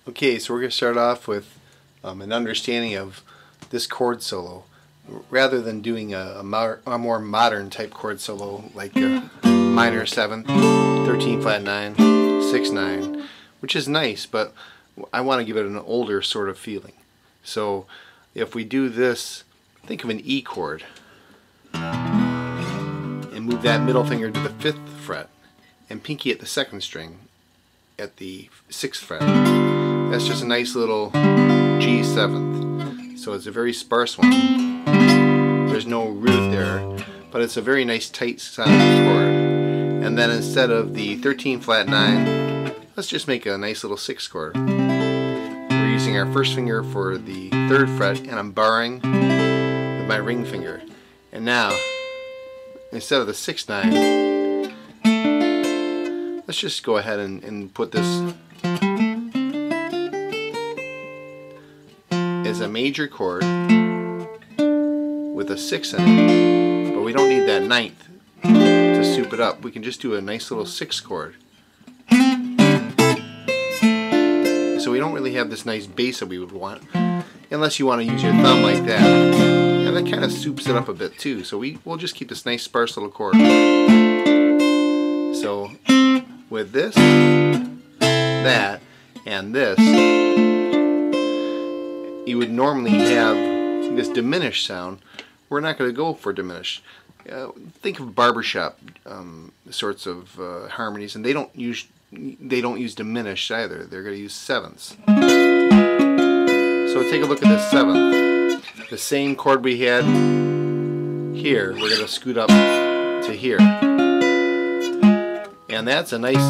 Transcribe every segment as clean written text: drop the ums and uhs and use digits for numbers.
Okay, so we're going to start off with an understanding of this chord solo. Rather than doing a more modern type chord solo like a minor 7th, 13 flat 9, 6 9, which is nice, but I want to give it an older sort of feeling. So if we do this, think of an E chord and move that middle finger to the 5th fret and pinky at the 2nd string at the 6th fret. That's just a nice little G 7th. So it's a very sparse one. There's no root there, but it's a very nice tight sounding chord. And then instead of the 13 flat 9, let's just make a nice little 6 chord. We're using our first finger for the 3rd fret, and I'm barring with my ring finger. And now, instead of the 6 9, let's just go ahead and put this as a major chord with a 6 in it, but we don't need that 9th to soup it up. We can just do a nice little 6 chord. So we don't really have this nice bass that we would want, unless you want to use your thumb like that. And that kind of soups it up a bit too. So we'll just keep this nice sparse little chord. So with this, that, and this, you would normally have this diminished sound. We're not going to go for diminished. Think of barbershop sorts of harmonies, and they don't use diminished either. They're going to use 7ths. So take a look at this 7th. The same chord we had here, we're going to scoot up to here, and that's a nice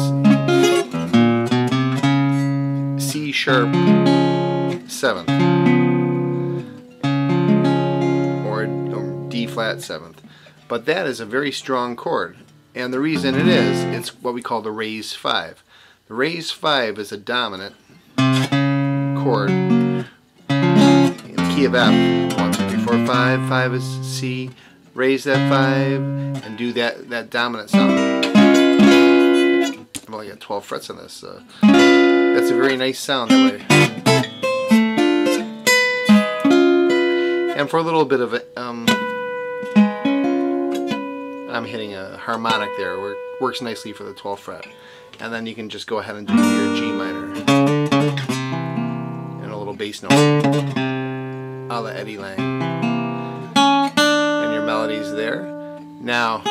C sharp 7th. D flat 7th. But that is a very strong chord, and the reason it is, it's what we call the raised 5. The raised 5 is a dominant chord in the key of F. 1, 2, 3, 4, 5. 5 is C. Raise that 5 and do that dominant sound. I've only got 12 frets on this. That's a very nice sound that way. And for a little bit of it, I'm hitting a harmonic there, where it works nicely for the 12th fret. And then you can just go ahead and do your G minor and a little bass note a la Eddie Lang. And your melody's there. Now,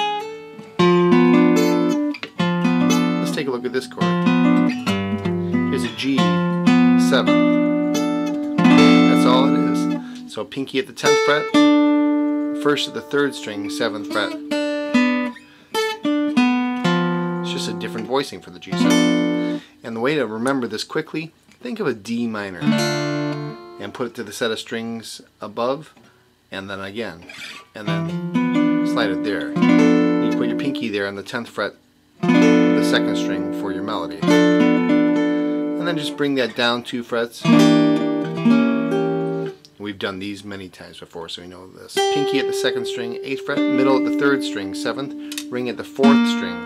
let's take a look at this chord. Here's a G 7th. That's all it is. So pinky at the 10th fret, first at the 3rd string, 7th fret. It's just a different voicing for the G7. And the way to remember this quickly, think of a D minor and put it to the set of strings above, and then again, and then slide it there. You put your pinky there on the 10th fret, the 2nd string for your melody. And then just bring that down 2 frets. We've done these many times before, so we know this. Pinky at the 2nd string, 8th fret, middle at the 3rd string, 7th, ring at the 4th string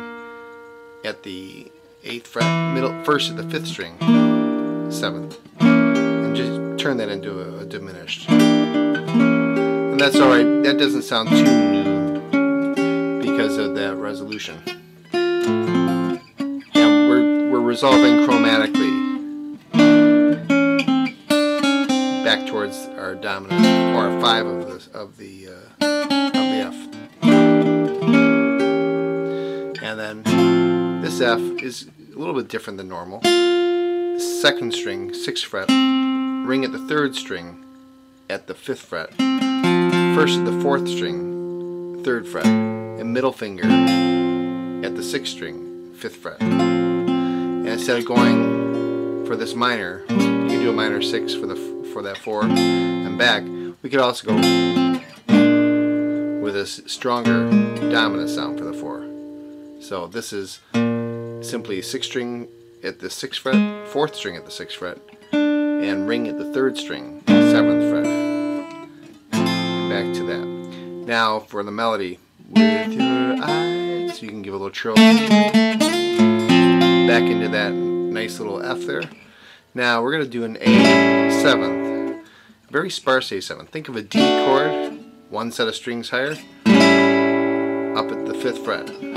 at the 8th fret, middle, first at the 5th string, 7th. And just turn that into a diminished. And that's alright, that doesn't sound too new because of that resolution. And we're resolving chromatically back towards our dominant, or 5 of the F. And then this F is a little bit different than normal. 2nd string, 6th fret, ring at the 3rd string at the 5th fret, first at the 4th string, 3rd fret, and middle finger at the 6th string, 5th fret. And instead of going for this minor, you can do a minor 6 for that 4 and back. We could also go with a stronger dominant sound for the 4. So this is simply 6th string at the 6th fret, 4th string at the 6th fret, and ring at the 3rd string, 7th fret. Back to that. Now for the melody, with your eyes, you can give a little trill back into that nice little F there. Now we're going to do an A7th, very sparse A7. Think of a D chord, one set of strings higher, up at the 5th fret. And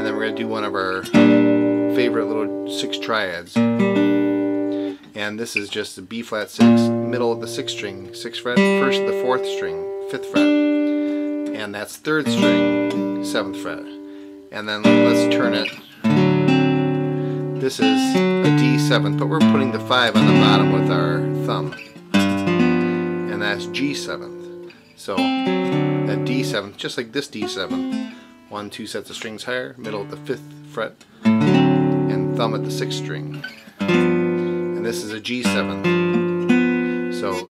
then we're going to do one of our favorite little 6 triads. And this is just a B flat 6, middle of the 6th string, 6th fret, first of the 4th string, 5th fret. And that's 3rd string, 7th fret. And then let's turn it. This is a D7th, but we're putting the 5 on the bottom with our thumb. And that's G7th. So a D7th, just like this D7th. 1, 2 sets of strings higher, middle at the 5th fret, and thumb at the 6th string. And this is a G7th. So